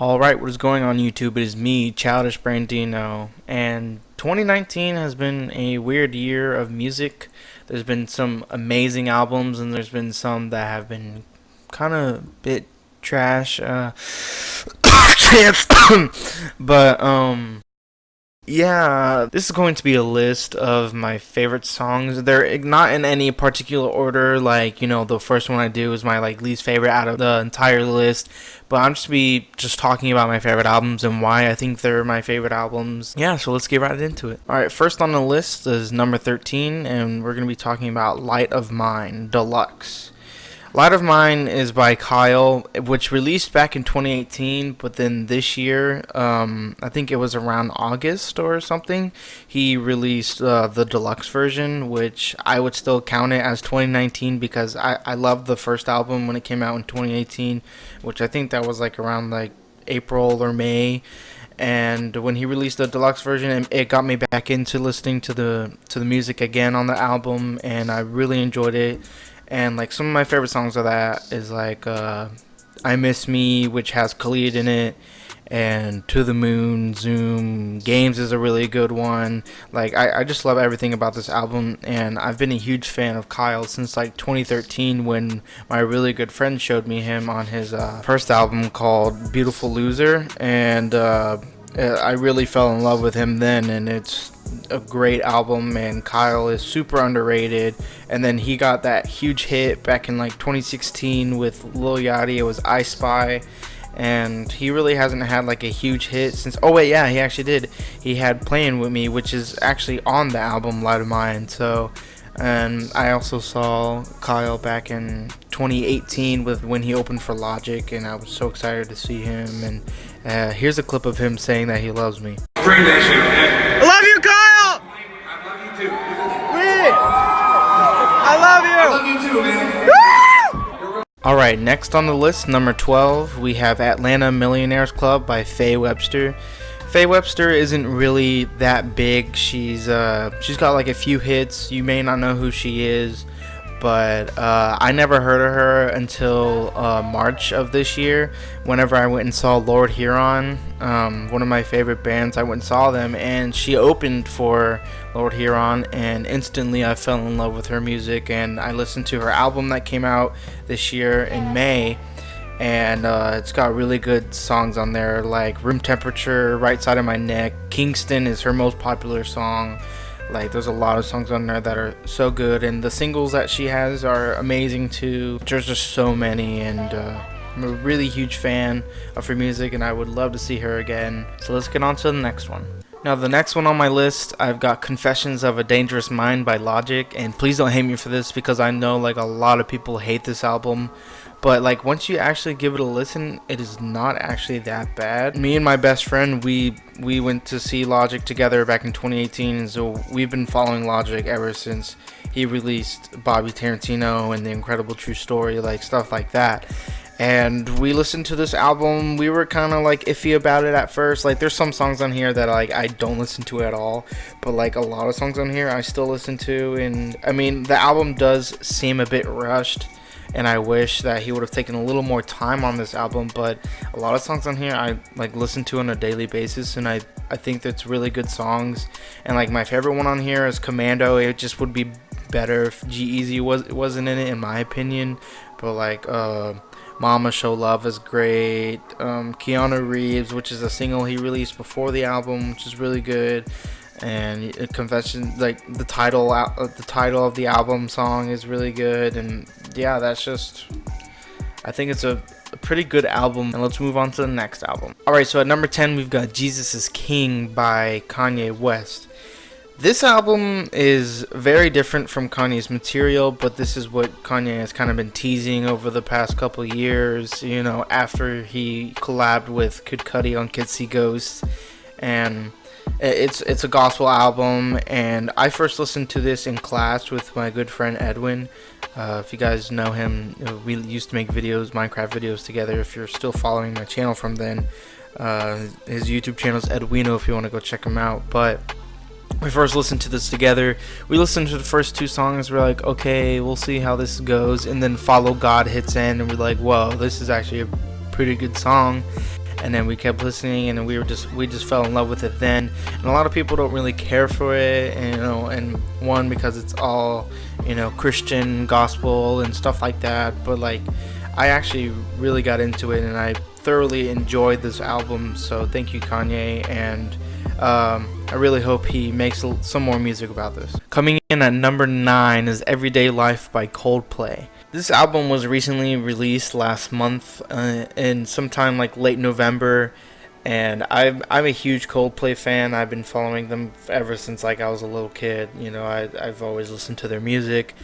Alright, what is going on YouTube? It is me, Childish Brandino, and 2019 has been a weird year of music. There's been some amazing albums, and there's been some that have been kind of bit trash. Chance. but Yeah, this is going to be a list of my favorite songs. They're not in any particular order. Like, the first one I do is my least favorite out of the entire list. But I'm just talking about my favorite albums and why I think they're my favorite albums. Yeah, so let's get right into it. All right, first on the list is number 13, and we're gonna be talking about "Light of Mine" Deluxe. Light of Mine is by Kyle, which released back in 2018, but then this year, I think it was around August or something, he released the deluxe version, which I would still count it as 2019 because I loved the first album when it came out in 2018, which I think that was around April or May. And when he released the deluxe version, it got me back into listening to the music again on the album, and I really enjoyed it. And some of my favorite songs of that is I Miss Me, which has Khalid in it, and To the Moon, Zoom, Games is a really good one. I just love everything about this album, and I've been a huge fan of Kyle since 2013 when my really good friend showed me him on his first album called Beautiful Loser, and I really fell in love with him then, and it's a great album, and Kyle is super underrated. And then he got that huge hit back in 2016 with Lil Yachty. It was I Spy, and he really hasn't had a huge hit since. Oh wait, yeah, he actually did. He had Playing With Me, which is actually on the album Light of Mine. So, and I also saw Kyle back in 2018 with when he opened for Logic, and I was so excited to see him. And here's a clip of him saying that he loves me. Bring that shit, man. I love you, Kyle. I love you too. I love you. I love you too, man. Alright, next on the list, number 12, we have Atlanta Millionaires Club by Faye Webster. Faye Webster isn't really that big. She's got a few hits. You may not know who she is, but I never heard of her until March of this year, whenever I went and saw Lord Huron, one of my favorite bands. I went and saw them, and she opened for Lord Huron, and instantly I fell in love with her music, and I listened to her album that came out this year in May, and it's got really good songs on there, like Room Temperature, Right Side of My Neck, Kingston is her most popular song. There's a lot of songs on there that are so good, and the singles that she has are amazing too. There's just so many, and I'm a really huge fan of her music, and I would love to see her again. So let's get on to the next one. Now, the next one on my list, I've got Confessions of a Dangerous Mind by Logic, and please don't hate me for this because I know a lot of people hate this album. But once you actually give it a listen, it is not actually that bad. Me and my best friend, we went to see Logic together back in 2018, and so we've been following Logic ever since he released Bobby Tarantino and The Incredible True Story, stuff like that. And we listened to this album. We were kind of iffy about it at first. There's some songs on here that I don't listen to at all, but a lot of songs on here I still listen to. And I mean, the album does seem a bit rushed, and I wish that he would have taken a little more time on this album. But a lot of songs on here I listen to on a daily basis, and I think that's really good songs. And my favorite one on here is Commando. It just would be better if G-Eazy wasn't in it, in my opinion. But Mama Show Love is great. Keanu Reeves, which is a single he released before the album, which is really good. And Confession, the title of the album song is really good. And yeah, I think it's a pretty good album. And let's move on to the next album. Alright, so at number 10 we've got Jesus is King by Kanye West. This album is very different from Kanye's material, but this is what Kanye has kind of been teasing over the past couple of years, after he collabed with Kid Cudi on Kids See Ghosts. And it's a gospel album, and I first listened to this in class with my good friend Edwin. If you guys know him, we used to make Minecraft videos together. If you're still following my channel from then, his YouTube channel is Edwino if you want to go check him out. But we first listened to this together. We listened to the first two songs. We're like, okay, we'll see how this goes. And then Follow God hits in, and we're like, whoa, this is actually a pretty good song. and then we kept listening, and we just fell in love with it then. And a lot of people don't really care for it, and and one, because it's all Christian gospel and stuff like that, but like I actually really got into it, and I thoroughly enjoyed this album. So thank you, Kanye, and I really hope he makes some more music about this. Coming in at number 9 is Everyday Life by Coldplay. This album was recently released last month, in sometime like late November, and I'm a huge Coldplay fan. I've been following them ever since like I was a little kid. I've always listened to their music,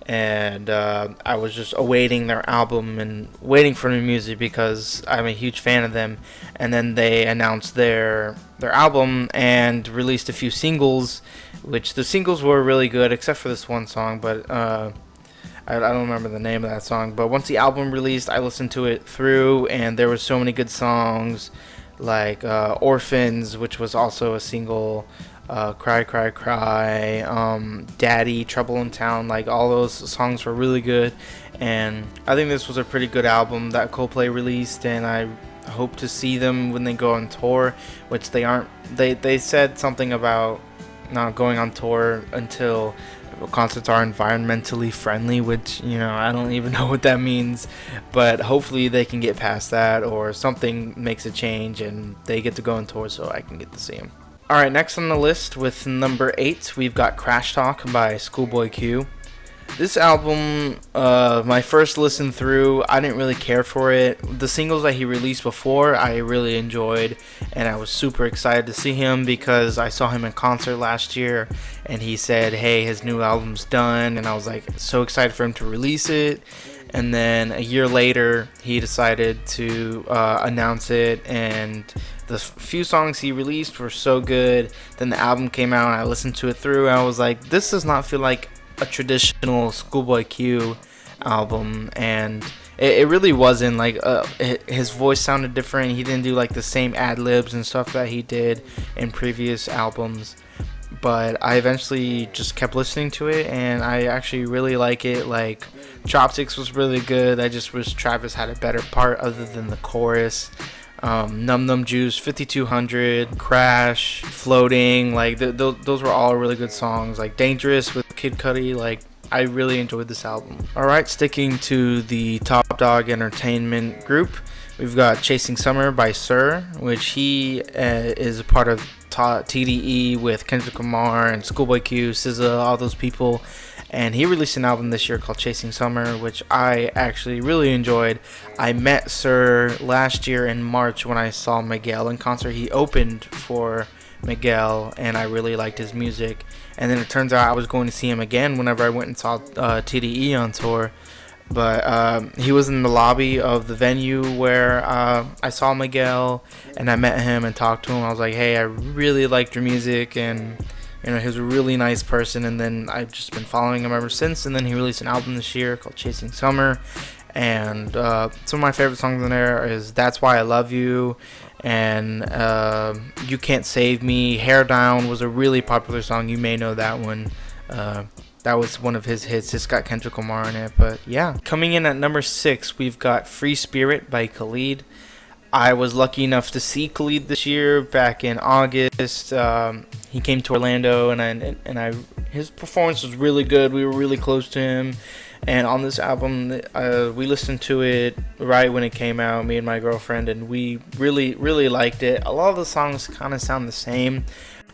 and I was just awaiting their album and waiting for new music because I'm a huge fan of them. And then they announced their album and released a few singles, which the singles were really good except for this one song, but I don't remember the name of that song. But once the album released, I listened to it through, and there were so many good songs, like Orphans, which was also a single, Cry Cry Cry, Daddy, Trouble in Town. Like, all those songs were really good, and I think this was a pretty good album that Coldplay released, and I hope to see them when they go on tour, which they aren't. They said something about not going on tour until concerts are environmentally friendly, which I don't even know what that means, but hopefully they can get past that, or something makes a change and they get to go on tour so I can get to see them. Alright, next on the list with number 8, we've got Crash Talk by Schoolboy Q. This album, my first listen through, I didn't really care for it. The singles that he released before, I really enjoyed, and I was super excited to see him because I saw him in concert last year, and he said, hey, his new album's done, and I was like so excited for him to release it. And then a year later, he decided to announce it, and the few songs he released were so good. Then the album came out, and I listened to it through, and I was like, this does not feel like a traditional Schoolboy Q album, and it really wasn't. Like, his voice sounded different. He didn't do like the same ad-libs and stuff that he did in previous albums, but I eventually just kept listening to it, and I actually really like it. Like, Chopsticks was really good. I just wish Travis had a better part other than the chorus. Num Num Juice, 5200, Crash, Floating, like those were all really good songs. Like Dangerous with Kid Cudi, like I really enjoyed this album. Alright, sticking to the Top Dog Entertainment group, we've got Chasing Summer by Sir, which he is a part of TDE with Kendrick Lamar and Schoolboy Q, SZA, all those people. And he released an album this year called Chasing Summer, which I actually really enjoyed. I met Sir last year in March when I saw Miguel in concert. He opened for Miguel, and I really liked his music. And then it turns out I was going to see him again whenever I went and saw TDE on tour. But he was in the lobby of the venue where I saw Miguel, and I met him and talked to him. I was like, hey, I really liked your music, and he was a really nice person. And then I've just been following him ever since. And then he released an album this year called Chasing Summer. And some of my favorite songs in there is That's Why I Love You, and You Can't Save Me. Hair Down was a really popular song. You may know that one. That was one of his hits. It's got Kendrick Lamar in it. But yeah. Coming in at number 6, we've got Free Spirit by Khalid. I was lucky enough to see Khalid this year back in August. He came to Orlando, and his performance was really good. We were really close to him. And on this album, we listened to it right when it came out, me and my girlfriend, and we really, really liked it. A lot of the songs kind of sound the same.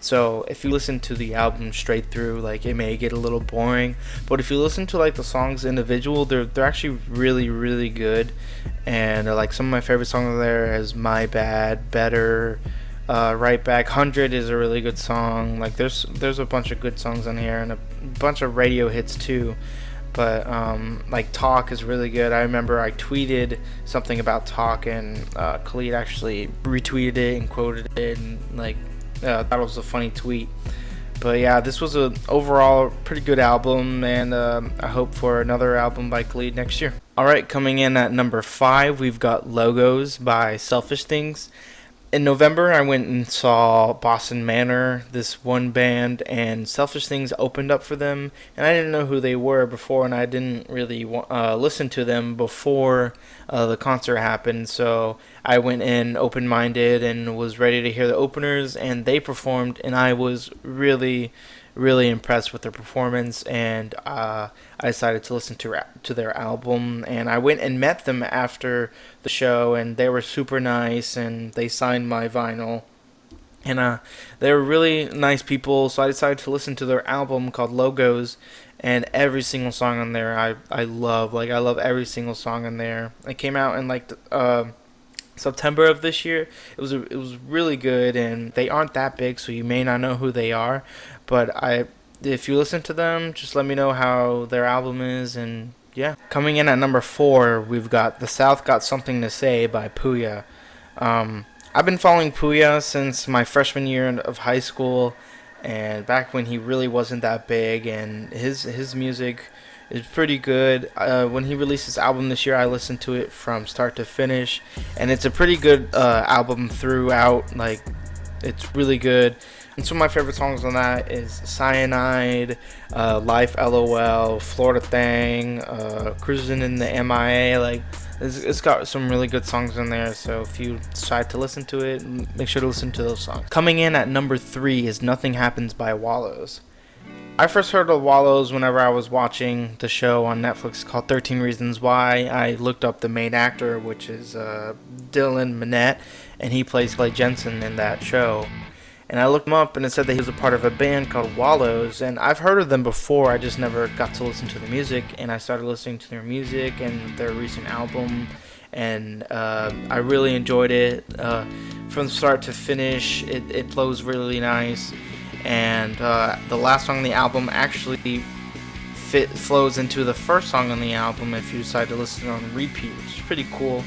So if you listen to the album straight through, like, it may get a little boring. But if you listen to like the songs individual, they're actually really, really good. And like some of my favorite songs there is My Bad, Better, Right Back. 100 is a really good song. Like there's a bunch of good songs on here, and a bunch of radio hits too. But like Talk is really good. I remember I tweeted something about Talk, and Khalid actually retweeted it and quoted it, and like thought it was a funny tweet. But yeah, this was a overall pretty good album, and I hope for another album by Khalid next year. Alright, coming in at number 5, we've got Logos by Selfish Things. In November, I went and saw Boston Manor, this one band, and Selfish Things opened up for them. And I didn't know who they were before, and I didn't really listen to them before the concert happened. So I went in open-minded and was ready to hear the openers, and they performed, and I was really impressed with their performance, and I decided to listen to their album. And I went and met them after the show, and they were super nice, and they signed my vinyl, and they were really nice people. So I decided to listen to their album called Logos, and every single song on there I love. Like, I love every single song on there. It came out in like September of this year. It was really good, and they aren't that big, so you may not know who they are, but if you listen to them, just let me know how their album is. And yeah, coming in at number 4, we've got The South Got Something to Say by Booya. I've been following Booya since my freshman year of high school, and back when he really wasn't that big, and his music is pretty good. When he released his album this year, I listened to it from start to finish, and it's a pretty good album throughout. Like, it's really good. And some of my favorite songs on that is Cyanide, Life LOL, Florida Thing, Cruising in the MIA. Like, it's got some really good songs in there, so if you decide to listen to it, make sure to listen to those songs. Coming in at number 3 is Nothing Happens by Wallows. I first heard of Wallows whenever I was watching the show on Netflix called 13 Reasons Why. I looked up the main actor, which is Dylan Minnette, and he plays Clay Jensen in that show. And I looked him up, and it said that he was a part of a band called Wallows, and I've heard of them before, I just never got to listen to the music. And I started listening to their music and their recent album, and I really enjoyed it. From start to finish, it flows really nice, and the last song on the album actually flows into the first song on the album if you decide to listen on repeat, which is pretty cool.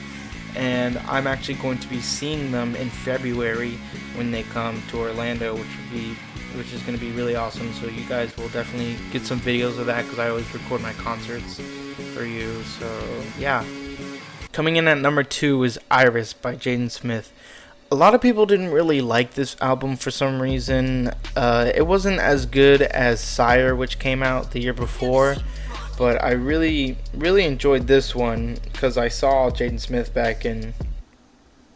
And I'm actually going to be seeing them in February when they come to Orlando, which is going to be really awesome. So you guys will definitely get some videos of that, because I always record my concerts for you. So yeah. Coming in at number 2 is Iris by Jaden Smith. A lot of people didn't really like this album for some reason. It wasn't as good as Sire, which came out the year before. But I really enjoyed this one, because I saw Jaden Smith back in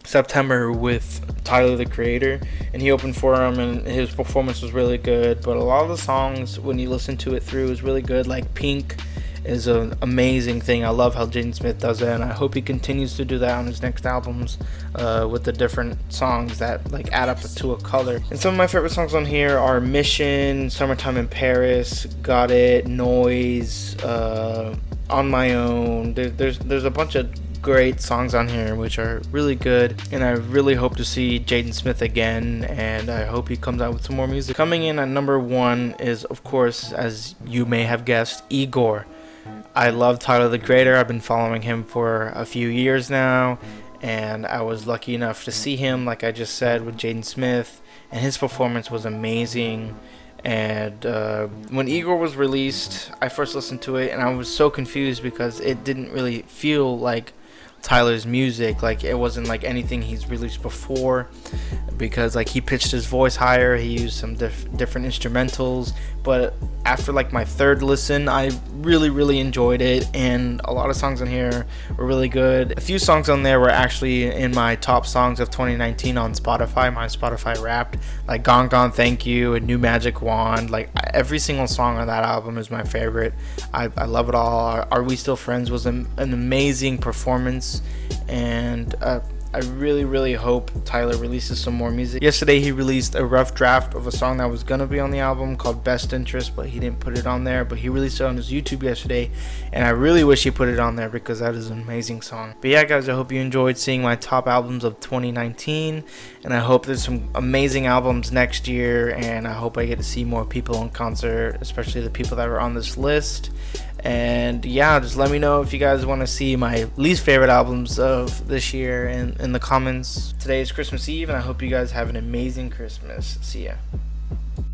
September with Tyler the Creator, and he opened for him, and his performance was really good. But a lot of the songs, when you listen to it through, is really good. Like Pink is an amazing thing. I love how Jaden Smith does that, and I hope he continues to do that on his next albums, with the different songs that like add up to a color. And some of my favorite songs on here are Mission, Summertime in Paris, Got It, Noise, On My Own. There's a bunch of great songs on here which are really good, and I really hope to see Jaden Smith again, and I hope he comes out with some more music. Coming in at number 1 is, of course, as you may have guessed, Igor. I love Tyler the Creator. I've been following him for a few years now, and I was lucky enough to see him, like I just said, with Jaden Smith, and his performance was amazing. And when Igor was released, I first listened to it, and I was so confused because it didn't really feel like Tyler's music. Like, it wasn't like anything he's released before, because like he pitched his voice higher, he used some different instrumentals. But after like my third listen, I really enjoyed it, and a lot of songs on here were really good. A few songs on there were actually in my top songs of 2019 on Spotify, my Spotify Wrapped, like Gone Gone Thank You and New Magic Wand. Like, every single song on that album is my favorite. I love it all. Are We Still Friends was an amazing performance, and I really hope Tyler releases some more music. Yesterday he released a rough draft of a song that was gonna be on the album called Best Interest, but he didn't put it on there. But he released it on his YouTube yesterday, and I really wish he put it on there, because that is an amazing song. But yeah, guys, I hope you enjoyed seeing my top albums of 2019, and I hope there's some amazing albums next year, and I hope I get to see more people in concert, especially the people that are on this list. And yeah, just let me know if you guys want to see my least favorite albums of this year in the comments. Today is Christmas Eve, and I hope you guys have an amazing Christmas. See ya.